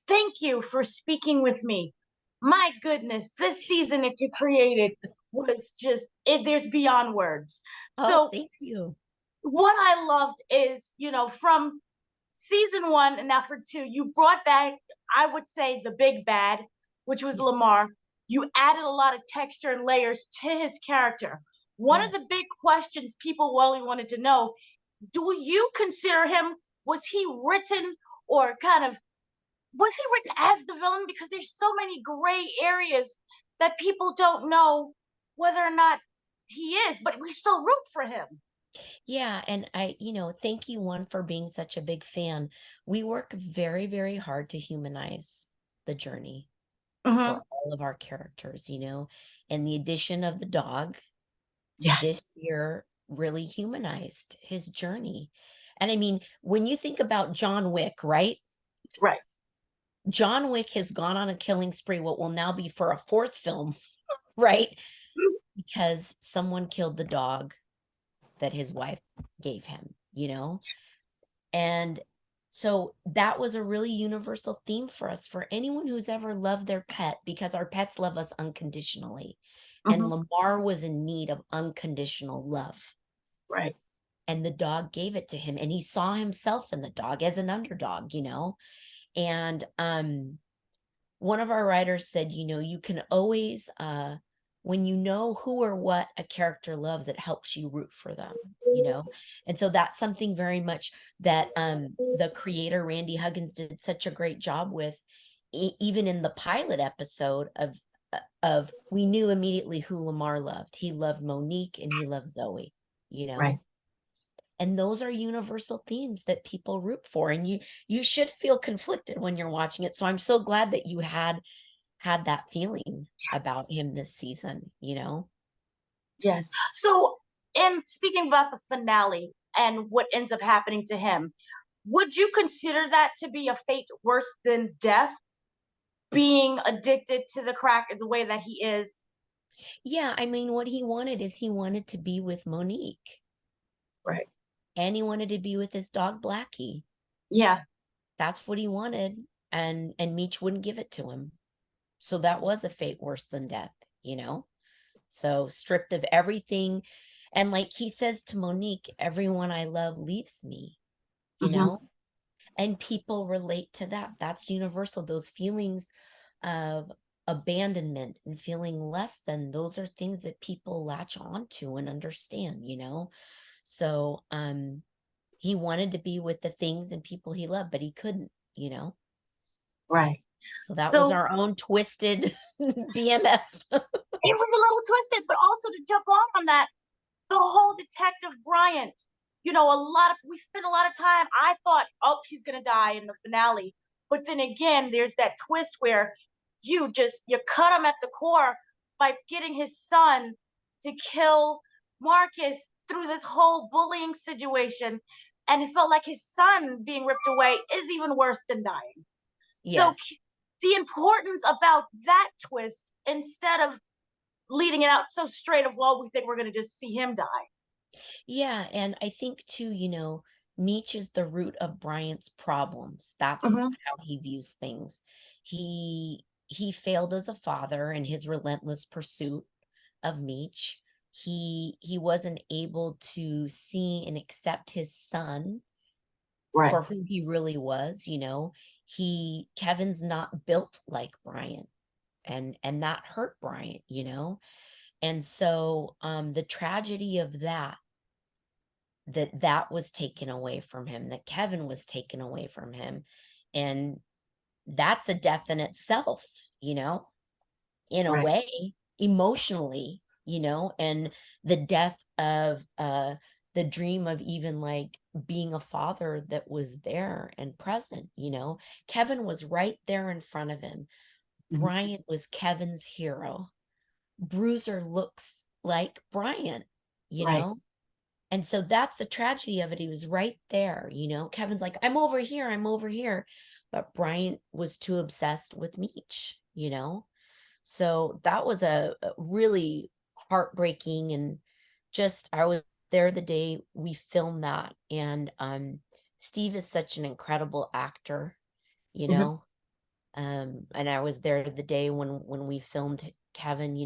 Thank you for speaking with me. My goodness, this season that you created was just, there's beyond words. Oh, So, thank you. what I loved is, from season one and now for two, you brought back, I would say, the big bad, which was Yeah. Lamar. You added a lot of texture and layers to his character. One of Yes. the big questions people really wanted to know, do you consider him, was he written or kind of was he written as the villain? Because there's so many gray areas that people don't know whether or not he is, but we still root for him. Yeah, and thank you one for being such a big fan. We work very, very hard to humanize the journey Hmm. for all of our characters, and the addition of the dog this Yes. year really humanized his journey. And I mean, when you think about John Wick, right? Right. John Wick has gone on a killing spree, what will now be for a fourth film, right? Because someone killed the dog that his wife gave him. And so that was a really universal theme for us, for anyone who's ever loved their pet, because our pets love us unconditionally. And Hmm. Lamar was in need of unconditional love. Right. And the dog gave it to him. And he saw himself in the dog as an underdog. And one of our writers said, you can always when you know who or what a character loves, it helps you root for them. And so that's something very much that the creator Randy Huggins did such a great job with, even in the pilot episode of we knew immediately who Lamar loved. He loved Monique and he loved Zoe, you Right. know and those are universal themes that people root for, and you should feel conflicted when you're watching it. So I'm so glad that you had that feeling about him this season. Yes. So, in speaking about the finale and what ends up happening to him, would you consider that to be a fate worse than death? Being addicted to the crack the way that he is. Yeah, I mean, what he wanted is he wanted to be with Monique, Right. and he wanted to be with his dog Blackie. Yeah. That's what he wanted, and Meech wouldn't give it to him. So that was a fate worse than death. So stripped of everything. And like he says to Monique, everyone I love leaves me, you Hmm. know? And people relate to that. That's universal. Those feelings of abandonment and feeling less than, those are things that people latch on to and understand. So he wanted to be with the things and people he loved, but he couldn't. Right. So that was So our own twisted BMF. it was a little twisted, but also to jump on that, the whole Detective Bryant, we spent a lot of time. I thought, oh, he's gonna die in the finale. But then again, there's that twist where you cut him at the core by getting his son to kill Marcus through this whole bullying situation. And it felt like his son being ripped away is even worse than dying. So Yes. the importance about that twist instead of leading it out so straight of, well, we think we're going to just see him die. Yeah, and I think too, Meech is the root of Bryant's problems. That's Hmm. how he views things. He failed as a father in his relentless pursuit of Meech. He wasn't able to see and accept his son Right. for who he really was. Kevin's not built like Bryant, and that hurt Bryant. And so the tragedy of that was taken away from him, that Kevin was taken away from him. And that's a death in itself, you know, in a Right. way, emotionally, and the death of the dream of even like being a father that was there and present. Kevin was right there in front of him. Hmm. Bryant was Kevin's hero. Bruiser looks like Bryant, you Right. know? And so that's the tragedy of it. He was right there. Kevin's like, I'm over here, I'm over here. But Bryant was too obsessed with Meech. So that was a really heartbreaking, and just I was there the day we filmed that. And Steve is such an incredible actor, you Hmm. know. And I was there the day when we filmed Kevin,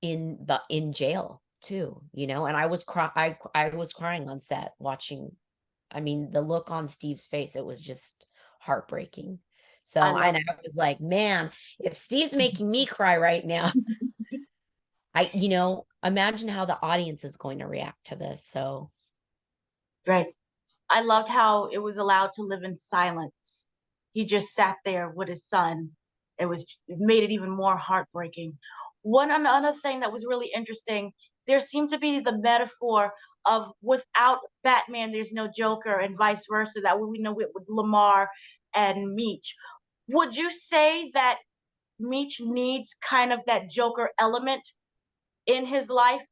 in jail too, and I was I was crying on set watching. I mean, the look on Steve's face, it was just heartbreaking. I So, love and I was like, man, if Steve's making me cry right now, imagine how the audience is going to react to this. So, right. I loved how it was allowed to live in silence. He just sat there with his son. It made it even more heartbreaking. One another thing that was really interesting, there seemed to be the metaphor of without Batman, there's no Joker, and vice versa. That we know with Lamar and Meech. Would you say that Meech needs kind of that Joker element in his life,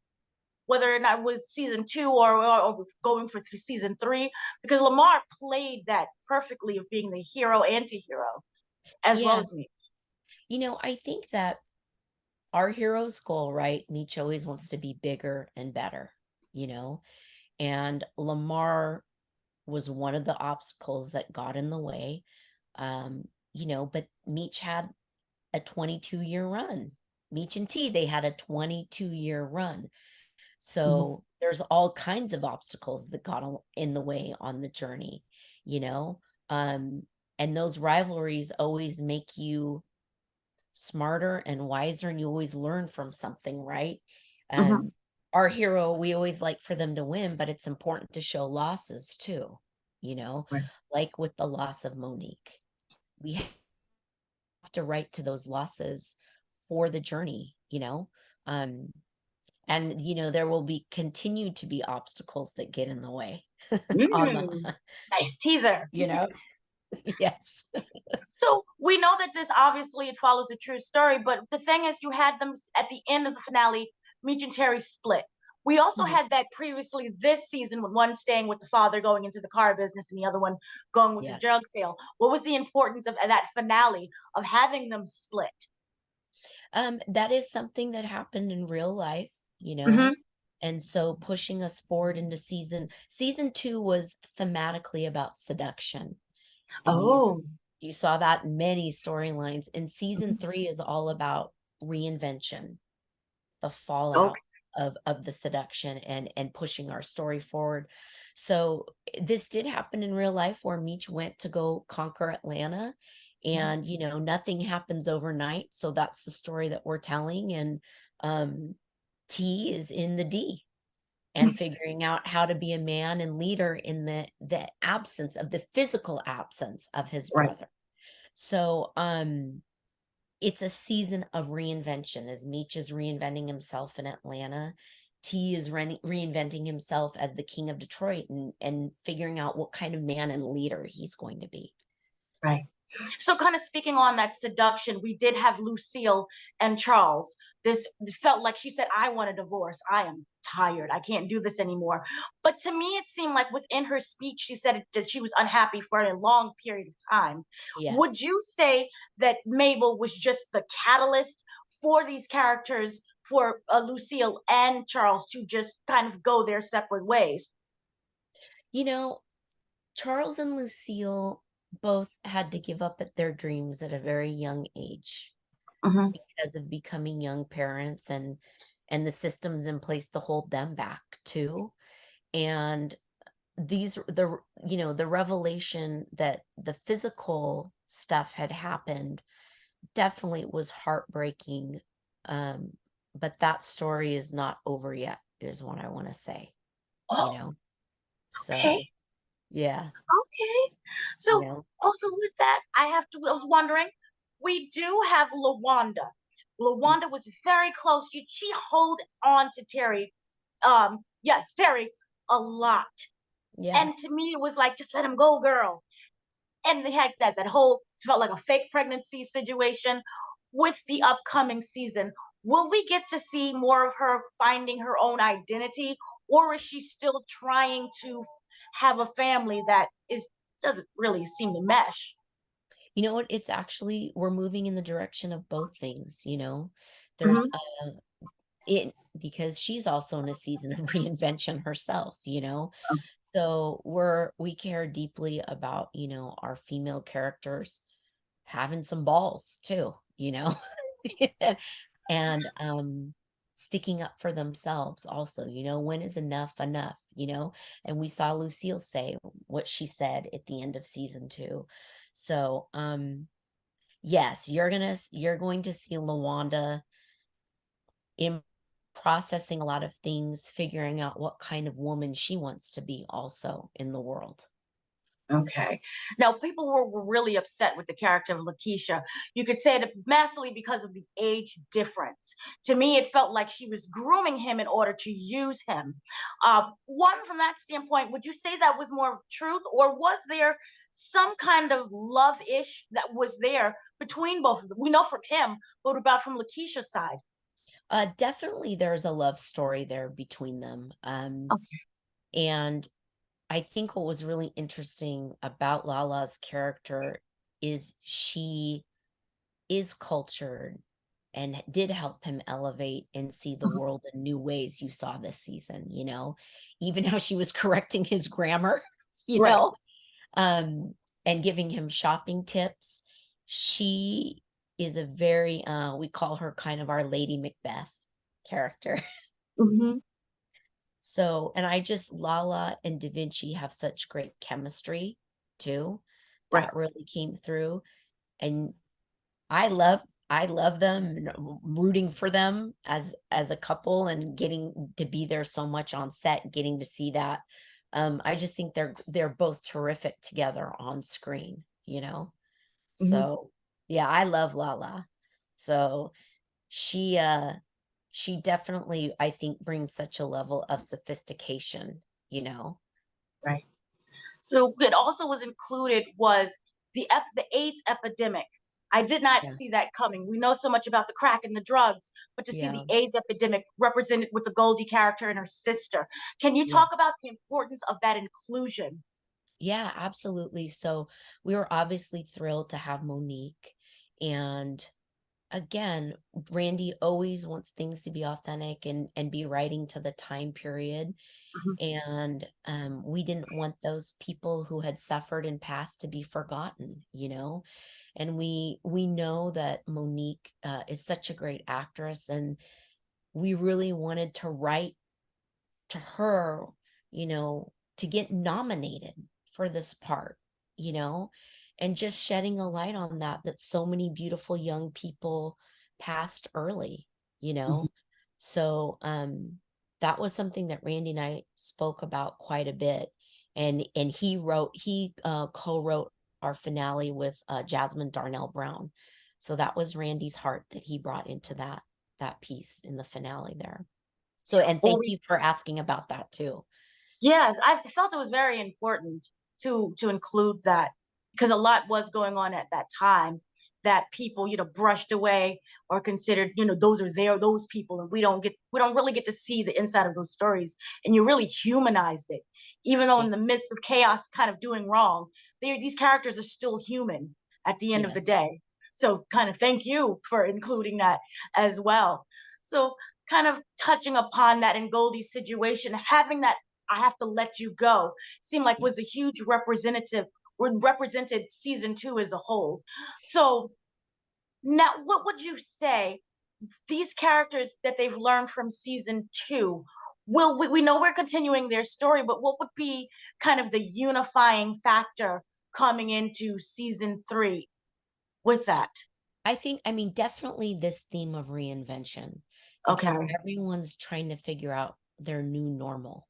whether or not it was season two or going for season three, because Lamar played that perfectly of being the hero anti-hero as well yeah, as me. I think that our hero's goal, right? Meech always wants to be bigger and better, you know, and Lamar was one of the obstacles that got in the way. But Meech had a 22-year run. Meech and T, they had a 22-year run. Mhm, So there's all kinds of obstacles that got in the way on the journey, you know? Um, and those rivalries always make you smarter and wiser, and you always learn from something, right? mhm, Um, our hero, we always like for them to win, but it's important to show losses too, you know, right. like with the loss of Monique. We have to write to those losses for the journey, Um, and there will be continue to be obstacles that get in the way on the Nice teaser. you know yes. So we know that this obviously it follows a true story, but the thing is, you had them at the end of the finale, Meech and Terry split. We also Mhm. had that previously this season with one staying with the father going into the car business and the other one going with the Yeah. drug sale. What was the importance of that finale of having them split? That is something that happened in real life, Hmm. and so pushing us forward into season 2 was thematically about seduction, and Oh. you saw that in many storylines, and season Mhm. 3 is all about reinvention, the fallout Okay. of the seduction and pushing our story forward. So this did happen in real life where Meech went to go conquer Atlanta, Mhm. and nothing happens overnight. So that's the story that we're telling. And um T is in the D and figuring out how to be a man and leader in the absence of the physical absence of his Right. brother. So it's a season of reinvention as Meech is reinventing himself in Atlanta. T is reinventing himself as the king of Detroit and figuring out what kind of man and leader he's going to be. Right. So, kind of speaking on that seduction, we did have Lucille and Charles. This felt like she said, I want a divorce. I am tired. I can't do this anymore. But to me, it seemed like within her speech, she said that she was unhappy for a long period of time. Would Yes. you say that Mabel was just the catalyst for these characters, for Lucille and Charles to just kind of go their separate ways? You know, Charles and Lucille both had to give up at their dreams at a very young age Hmm. because of becoming young parents and the systems in place to hold them back too. And the revelation that the physical stuff had happened definitely was heartbreaking. um but that story is not over yet, is what I want to say, you Oh, know okay. so yeah. Okay. you So know also with that, I was wondering, we do have Lawanda. Lawanda was very close. She hold on to Terry. Yes, Terry a lot. yeah. And to me, it was like, just let him go, girl. And they had that whole it felt like a fake pregnancy situation with the upcoming season. Will we get to see more of her finding her own identity, or is she still trying to have a family that is doesn't really seem to mesh? You know what, it's actually we're moving in the direction of both things. There's Mhm. it because she's also in a season of reinvention herself. Oh, So we care deeply about, our female characters. having some balls too, and sticking up for themselves also, when is enough enough, and we saw Lucille say what she said at the end of season 2. So yes, you're going to see LaWanda in processing a lot of things, figuring out what kind of woman she wants to be also in the world. Okay. Now, people were really upset with the character of Lakeisha. You could say that massively because of the age difference. To me, it felt like she was grooming him in order to use him. One, from that standpoint, would you say that was more truth, or was there some kind of love ish that was there between both of them? We know from him, but what about from Lakeisha's side? Definitely there's a love story there between them. And I think what was really interesting about Lala's character is she is cultured and did help him elevate and see the Mhm. world in new ways. You saw this season, even how she was correcting his grammar, you Right. know, um, and giving him shopping tips. She is a very, we call her kind of our Lady Macbeth character. Hmm. So, and I just, Lala and Da Vinci have such great chemistry too. Right. That really came through. And I love, I love them, and rooting for them as a couple, and getting to be there so much on set, getting to see that. I just think they're both terrific together on screen. Hmm. So yeah, I love Lala. So she she definitely, I think, brings such a level of sophistication. Right. So it also was included was the AIDS epidemic. I did not Yeah. see that coming. We know so much about the crack and the drugs, but to see Yeah. the AIDS epidemic represented with the Goldie character and her sister. Can you Yeah. talk about the importance of that inclusion? Yeah, absolutely. So we were obviously thrilled to have Monique. And again, Randy always wants things to be authentic and be writing to the time period. Mhm. And we didn't want those people who had suffered and passed to be forgotten. And we know that Monique is such a great actress, and we really wanted to write to her, to get nominated for this part, and just shedding a light on that so many beautiful young people passed early, you Mhm. know. So that was something that Randy and I spoke about quite a bit. And he co-wrote our finale with Jasmine Darnell Brown. So that was Randy's heart that he brought into that piece in the finale there. So, and Well, thank you for asking about that too. yes, I felt it was very important to include that because a lot was going on at that time that people, brushed away or considered, those people, and we don't really get to see the inside of those stories, and you really humanized it, even though Yeah. in the midst of chaos, kind of doing wrong, these characters are still human at the end of the Yes. day. So, kind of thank you for including that as well. So, kind of touching upon that in Goldie's situation, having that I have to let you go seemed like Yeah. was a huge represented season 2 as a whole. So now what would you say these characters that they've learned from season 2 we know we're continuing their story, but what would be kind of the unifying factor coming into season 3 with that? I mean, definitely this theme of reinvention, because Okay. everyone's trying to figure out their new normal,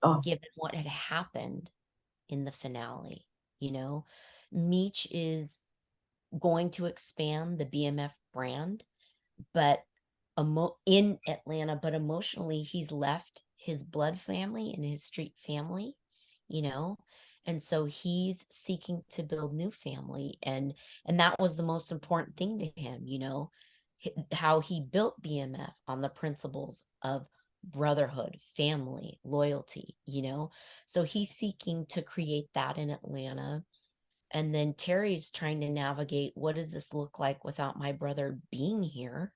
Oh. given what had happened in the finale. Meech is going to expand the BMF brand, but in Atlanta, but emotionally he's left his blood family and his street family, you know, and so he's seeking to build new family, and that was the most important thing to him. How he built BMF on the principles of brotherhood, family, loyalty. So he's seeking to create that in Atlanta. And then Terry's trying to navigate, what does this look like without my brother being here?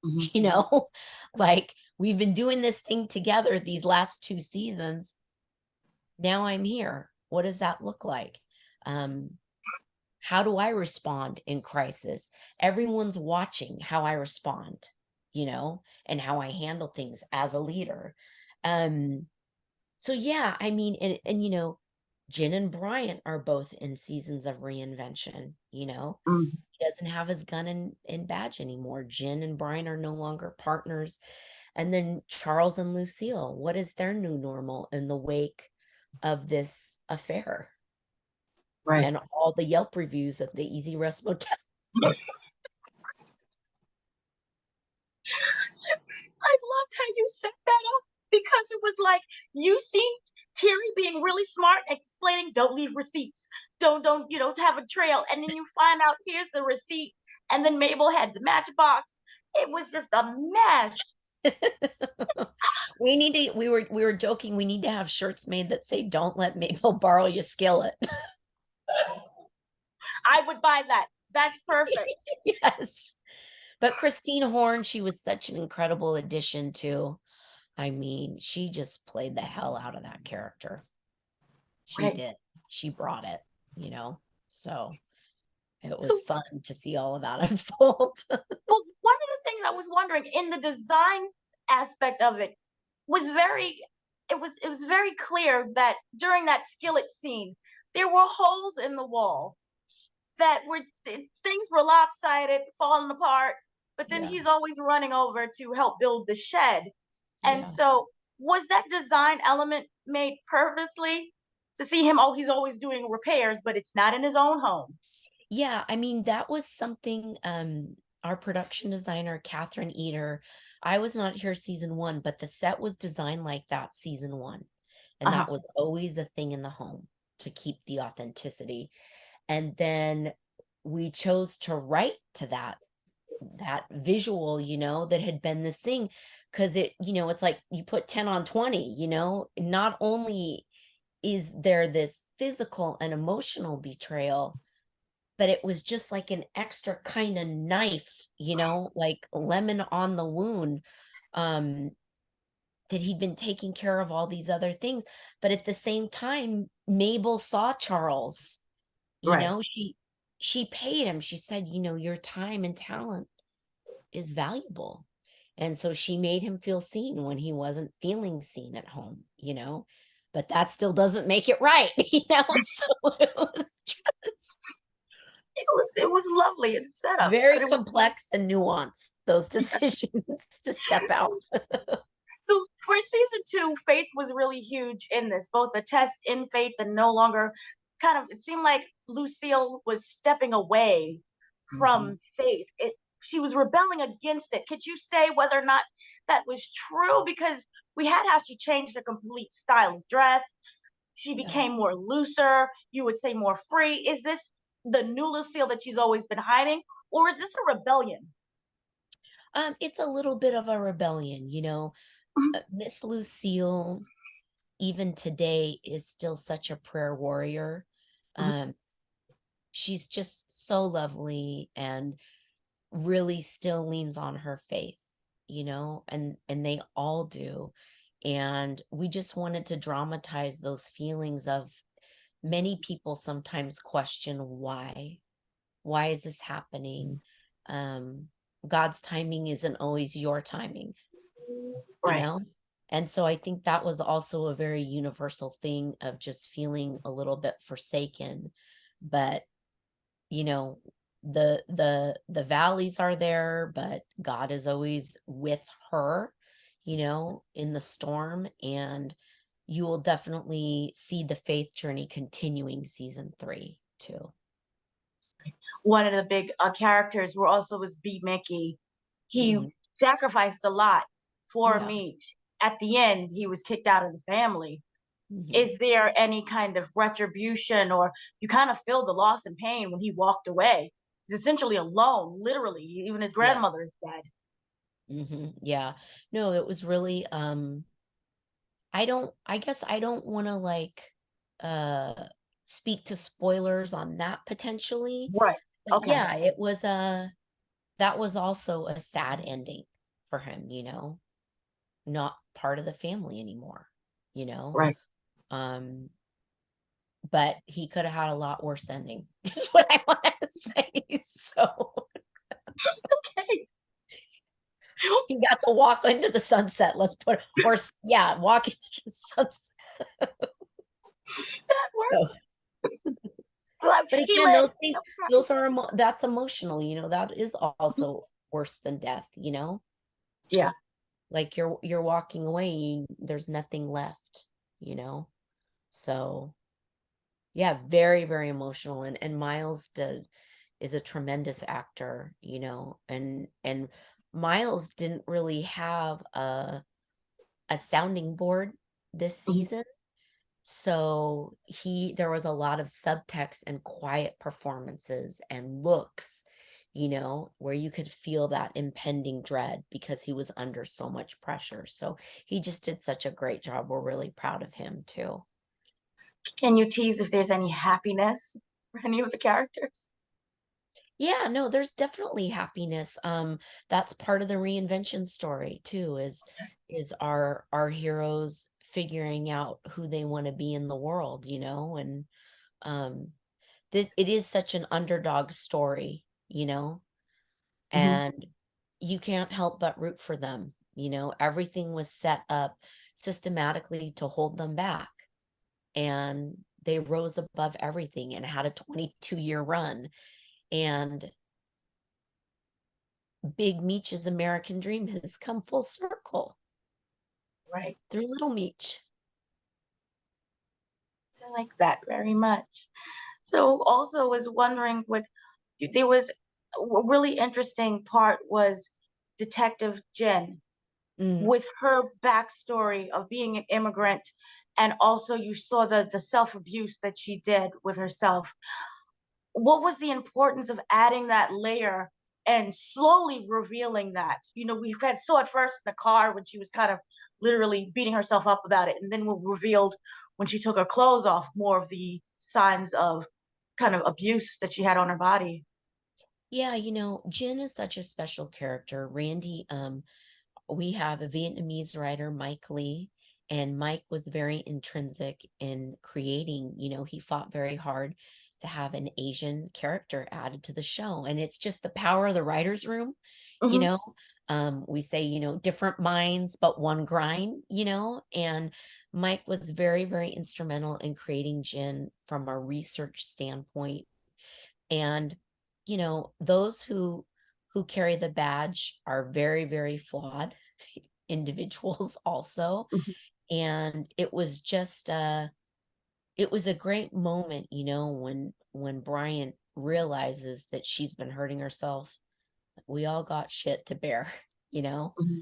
Mhm. you know like, we've been doing this thing together these last 2 seasons. Now I'm here. What does that look like? um how do I respond in crisis? Everyone's watching how I respond, and how I handle things as a leader. So yeah, I mean, and Jen and Bryant are both in seasons of reinvention. Mhm. He doesn't have his gun and badge anymore. Jen and Bryant are no longer partners. And then Charles and Lucille, what is their new normal in the wake of this affair? Right. And all the Yelp reviews at the Easy Rest Motel. I loved how you set that up because it was like you see Terry being really smart, explaining don't leave receipts, don't have a trail, and then you find out here's the receipt, and then Mabel had the matchbox. It was just a mess. We were joking, we need to have shirts made that say, "Don't let Mabel borrow your skillet." I would buy that. That's perfect. Yes. But Christine Horn, she was such an incredible addition to. I mean, she just played the hell out of that character. She Right. did. She brought it, you know. So it was So, fun to see all of that unfold. well, one of the things I was wondering in the design aspect of it was it was very clear that during that skillet scene, there were holes in the wall that things were lopsided, falling apart, but then Yeah. he's always running over to help build the shed. And Yeah. so, was that design element made purposely to see him? Oh, he's always doing repairs, but it's not in his own home. Yeah, I mean, that was something, our production designer, Catherine Eater, I was not here season 1, but the set was designed like that season 1. And Uh-huh. that was always a thing in the home to keep the authenticity. And then we chose to write to that visual, that had been this thing, because it's like you put 10 on 20, not only is there this physical and emotional betrayal, but it was just like an extra kind of knife, like lemon on the wound, um, that he'd been taking care of all these other things. But at the same time, Mabel saw Charles, Right. she paid him. She said, your time and talent is valuable. And so she made him feel seen when he wasn't feeling seen at home, but that still doesn't make it right, So it was just It was lovely in setup, very but it was complex and nuanced, those decisions to step out. so for season two. Faith was really huge in this, both the test in Faith and no longer kind of. It seemed like Lucille was stepping away Mhm. from Faith. She was rebelling against it. Could you say whether or not that was true? Because we had how she changed her complete style of dress. She Yeah. became more looser. You would say more free. Is this the new Lucille that she's always been hiding, or is this a rebellion? It's a little bit of a rebellion, Mhm. Miss Lucille, even today, is still such a prayer warrior. Mhm. Um, she's just so lovely and really still leans on her faith, and they all do. And we just wanted to dramatize those feelings of many people sometimes question why is this happening? um God's timing isn't always your timing, you Right. know and so I think that was also a very universal thing of just feeling a little bit forsaken. But you know the valleys are there, but God is always with her, in the storm. And you will definitely see the faith journey continuing season 3 too. One of the big characters were also was B-Mickie. He Hmm. sacrificed a lot for Yeah. Meech. At the end, he was kicked out of the family. Hmm. Is there any kind of retribution, or you kind of feel the loss and pain when he walked away? He's essentially alone, literally. Even his Yes. grandmother is dead. Yeah. No, it was really, I guess I don't want to like uh speak to spoilers on that potentially. Right. But Okay. yeah, it was that was also a sad ending for him, not part of the family anymore, you know. Right. Um but he could have had a lot worse ending, is what I want to say. So Okay. he got to walk into the sunset. Let's put, or yeah, walk into the sunset. That So, works. Like, but he again, lived. those things, those are that's emotional. That is also worse than death. Yeah. Like you're walking away, there's nothing left. You know, so yeah, very very emotional, and Miles is a tremendous actor. And Miles didn't really have a sounding board this Mhm. season. So there was a lot of subtext and quiet performances and looks, where you could feel that impending dread because he was under so much pressure. So he just did such a great job. We're really proud of him too. Can you tease if there's any happiness for any of the characters? Yeah, no, there's definitely happiness. That's part of the reinvention story too, is our heroes figuring out who they want to be in the world, and um it is such an underdog story, Mhm. and you can't help but root for them. Everything was set up systematically to hold them back, and they rose above everything and had a 22-year run. And Big Meech's American dream has come full circle Right. through Little Meech. I like that very much. So also was wondering what there was a really interesting part was Detective Jen Mm. with her backstory of being an immigrant, and also you saw the self-abuse that she did with herself. What was the importance of adding that layer and slowly revealing that? We had saw it first in the car when she was kind of literally beating herself up about it, and then we revealed when she took her clothes off more of the signs of kind of abuse that she had on her body. Yeah, Jin is such a special character. Randy, we have a Vietnamese writer, Mike Lee, and Mike was very intrinsic in creating, he fought very hard to have an Asian character added to the show. And it's just the power of the writer's room, you Hmm. know. We say, different minds, but one grind, and Mike was very, very instrumental in creating Jin from a research standpoint. And those who carry the badge are very very flawed individuals also. Hmm. And it was a great moment, when Bryant realizes that she's been hurting herself. We all got shit to bear. you know Hmm.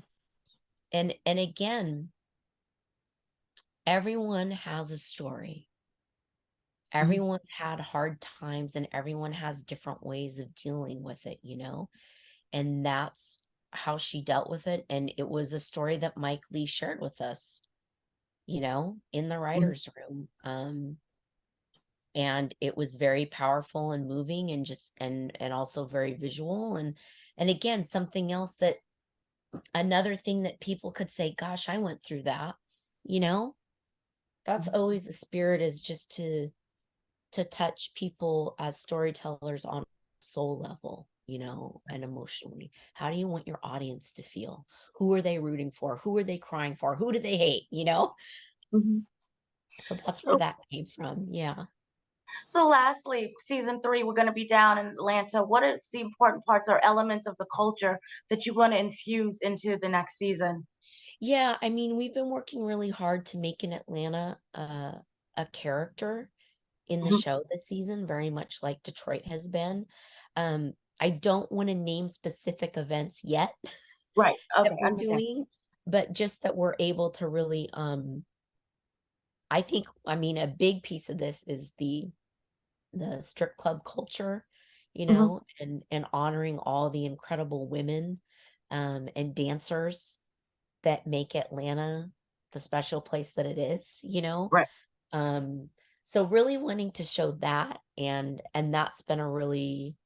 and again, everyone has a story. Hmm. Everyone's had hard times and everyone has different ways of dealing with it. And that's how she dealt with it. And it was a story that Mike Lee shared with us, in the Hmm. writer's room. And it was very powerful and moving, and just and also very visual. And again, something else that another thing that people could say, gosh, I went through that. you know that's always the spirit, is just to touch people as storytellers on a soul level, and emotionally. How do you want your audience to feel? Who are they rooting for? Who are they crying for? Who do they hate? Hmm. So that's where So, that came from. Yeah. so lastly, season three, we're going to be down in Atlanta. What are the important parts or elements of the culture that you want to infuse into the next season? Yeah. I mean, we've been working really hard to make an Atlanta a character in the Mhm. show this season, very much like Detroit has been. I don't want to name specific events yet Right. that Okay. I we're understand. doing, but just that we're able to really I think, I mean, a big piece of this is the strip club culture, Hmm. and honoring all the incredible women and dancers that make Atlanta the special place that it is. Right. Um, so really wanting to show that, and that's been a really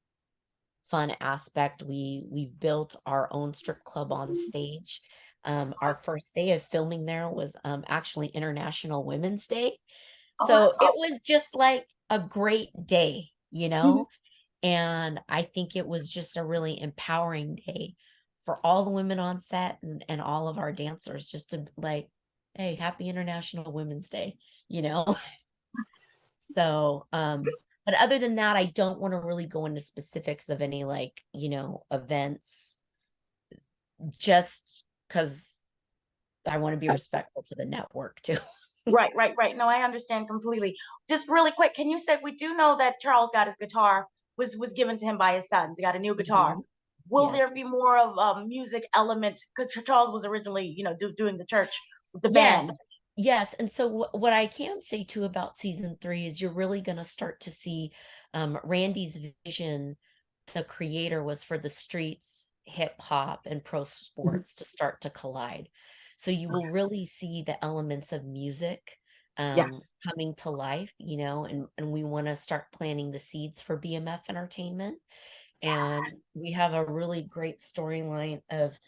fun aspect. We've built our own strip club on stage. Our first day of filming there was actually International Women's Day. So Oh, it was just like a great day, you know? And I think it was just a really empowering day for all the women on set and all of our dancers, just to like, hey, happy International Women's Day, you know? So, but other than that, I don't want to really go into specifics of any like, you know, events, just because I want to be respectful to the network too. right. No, I understand completely. Just really quick, can you say we do know that Charles got his guitar was given to him by his sons. He got a new guitar. Mhm. Will there Yes. be more of a music element? Because Charles was originally, doing the church with the Yes. band. Yes. And so what I can say too about season 3 is you're really going to start to see Randy's vision. The creator was for the streets, hip hop, and pro Mhm. sports to start to collide. So you will really see the elements of music Yes. coming to life, you know, and we want to start planting the seeds for BMF Entertainment. And we have a really great storyline of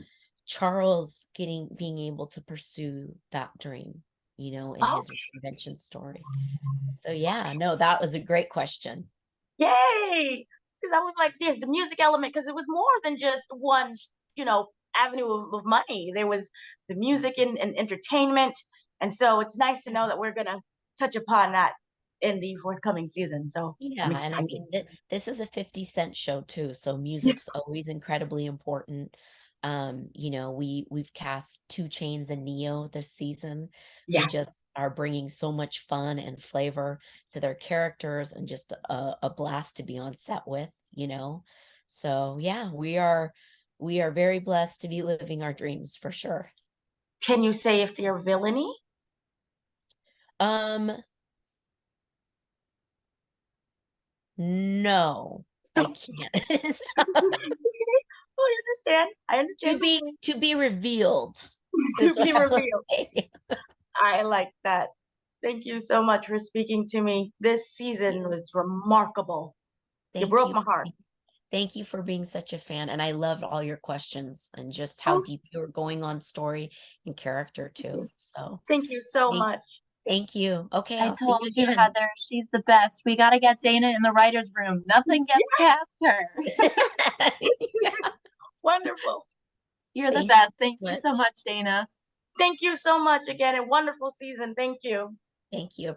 Charles being able to pursue that dream, you know, in Oh, his reinvention story. So yeah, no, that was a great question. yay! Because I was like, there's the music element, because it was more than just one, avenue of money. There was the music and entertainment. And so it's nice to know that we're going to touch upon that in the forthcoming season. So I'm Yeah, and I excited. mean this is a 50 Cent show too, so Yeah. music's always incredibly important. You know, we've cast 2 Chainz and Neo this season, who Yeah. just are bringing so much fun and flavor to their characters, and just a blast to be on set with, you know. So yeah, we are very blessed to be living our dreams for sure. Can you say if they're villainy? Um, no, I can't. Oh, I understand. I To understand be completely. to be revealed is To what be I will revealed. say. I like that. Thank you so much for speaking to me. This season was remarkable. You Thank broke you. my heart. Thank you for being such a fan. And I loved all your questions and just how Oh, deep you were going on story and character too. So thank you so thank, much. thank you. Okay, I I'll see told you you, again. Heather, she's the best. We got to get Dana in the writer's room. Nothing gets past her. Yeah. Wonderful. You're the Thank you best. so Thank you so much. much, Dana. Thank you so much again. A wonderful season. Thank you. Thank you.